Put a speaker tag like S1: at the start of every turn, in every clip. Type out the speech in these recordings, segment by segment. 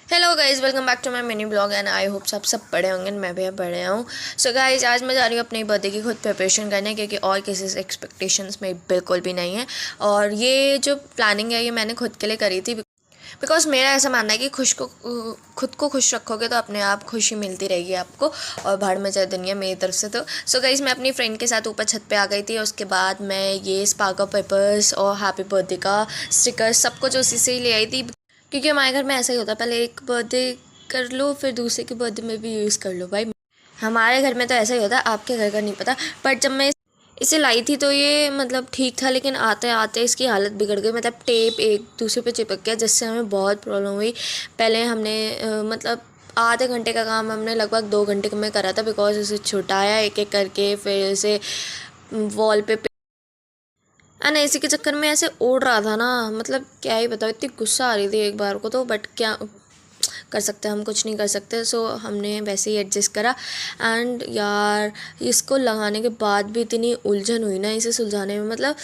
S1: Hello guys, welcome back to my mini blog and I hope सब पढ़े होंगे। मैं भी पढ़े हूँ। सो गाइज़, आज मैं जा रही हूँ अपनी बर्थडे की खुद प्रिपरेशन करने, क्योंकि और किसी से एक्सपेक्टेशंस में बिल्कुल भी नहीं है। और ये जो प्लानिंग है ये मैंने खुद के लिए करी थी, बिकॉज मेरा ऐसा मानना है कि खुद को खुश रखोगे तो अपने आप खुशी मिलती रहेगी आपको, और भाड़ में जाए दुनिया मेरी तरफ से। तो सो गाइज़, मैं अपनी फ्रेंड के साथ ऊपर छत पे आ गई थी। उसके बाद मैं ये स्पार्कल पेपर्स और हैप्पी बर्थडे का स्टिकर सब कुछ उसी से ही ले आई थी, क्योंकि हमारे घर में ऐसा ही होता है, पहले एक बर्थडे कर लो फिर दूसरे के बर्थडे में भी यूज़ कर लो। भाई हमारे घर में तो ऐसा ही होता है, आपके घर का नहीं पता। बट जब मैं इसे लाई थी तो ये मतलब ठीक था, लेकिन आते आते इसकी हालत बिगड़ गई। मतलब टेप एक दूसरे पे चिपक गया, जिससे हमें बहुत प्रॉब्लम हुई। पहले हमने मतलब आधे घंटे का काम हमने लगभग 2 घंटे में करा था, बिकॉज उसे छुटाया एक एक करके, फिर उसे वॉल पे एंड इसी के चक्कर में ऐसे उड़ रहा था ना। मतलब क्या ही बताओ, इतनी गुस्सा आ रही थी एक बार को तो। बट क्या कर सकते हैं, हम कुछ नहीं कर सकते। सो हमने वैसे ही एडजस्ट करा। एंड यार, इसको लगाने के बाद भी इतनी उलझन हुई ना इसे सुलझाने में। मतलब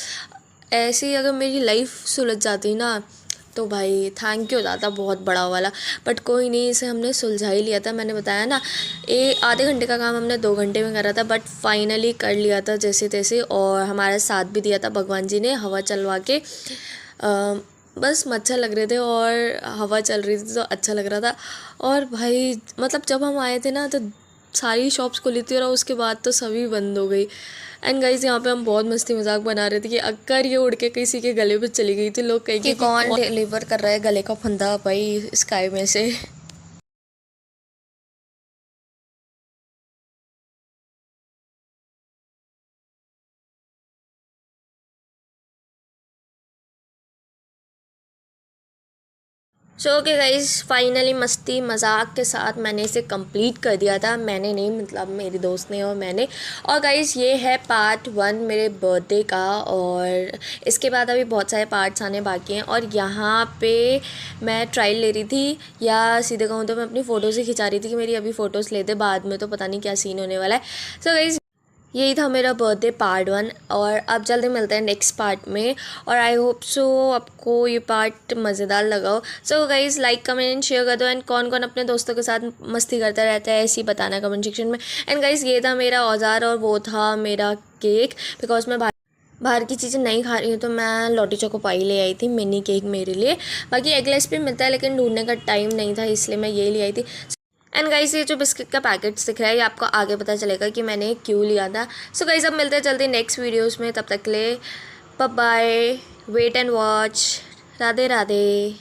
S1: ऐसे ही अगर मेरी लाइफ सुलझ जाती ना तो भाई थैंक यू दादा, बहुत बड़ा वाला। बट कोई नहीं, इसे हमने सुलझा ही लिया था। मैंने बताया ना, आधे घंटे का काम हमने 2 घंटे में करा था, बट फाइनली कर लिया था जैसे तैसे। और हमारा साथ भी दिया था भगवान जी ने, हवा चलवा के। बस मच्छर लग रहे थे और हवा चल रही थी तो अच्छा लग रहा था। और भाई मतलब जब हम आए थे ना तो सारी शॉप्स खुली थी, और उसके बाद तो सभी बंद हो गई। एंड गाइस, यहाँ पे हम बहुत मस्ती मजाक बना रहे थे कि अगर ये उड़ के किसी के गले पे चली गई थी, लोग कहेंगे कि कौन डिलीवर कर रहा है गले का फंदा भाई स्काई में से। सो ओके गाइज, फाइनली मस्ती मजाक के साथ मैंने इसे कंप्लीट कर दिया था। मैंने नहीं, मतलब मेरे दोस्त ने और मैंने। और गाइज, ये है पार्ट 1 मेरे बर्थडे का, और इसके बाद अभी बहुत सारे पार्ट्स आने बाकी हैं। और यहाँ पे मैं ट्रायल ले रही थी, या सीधे कहूँ तो मैं अपनी फ़ोटोज़ ही खिंचा रही थी कि मेरी अभी फ़ोटोज़ लेते, बाद में तो पता नहीं क्या सीन होने वाला है। सो गाइज, यही था मेरा बर्थडे पार्ट 1, और अब जल्दी मिलते हैं नेक्स्ट पार्ट में। और आई होप सो आपको ये पार्ट मज़ेदार लगा हो। So guys, like comment share कर दो। एंड कौन कौन अपने दोस्तों के साथ मस्ती करता रहता है ऐसे ही बताना कमेंट सेक्शन में। एंड गाइज़, ये था मेरा औजार और वो था मेरा केक, बिकॉज मैं बाहर की चीज़ें नहीं खा रही हूँ, तो मैं लॉटी चोको पाई ले आई थी, मिनी केक मेरे लिए। बाकी एगलेस भी मिलता है, लेकिन ढूंढने का टाइम नहीं था, इसलिए मैं ये ले आई थी। एंड गाइस, ये जो बिस्किट का पैकेट्स दिख रहा है, ये आपको आगे पता चलेगा कि मैंने क्यों लिया था। सो गाइस, अब मिलते हैं जल्दी नेक्स्ट वीडियोस में। तब तक के लिए bye bye, wait and watch. Radhe Radhe.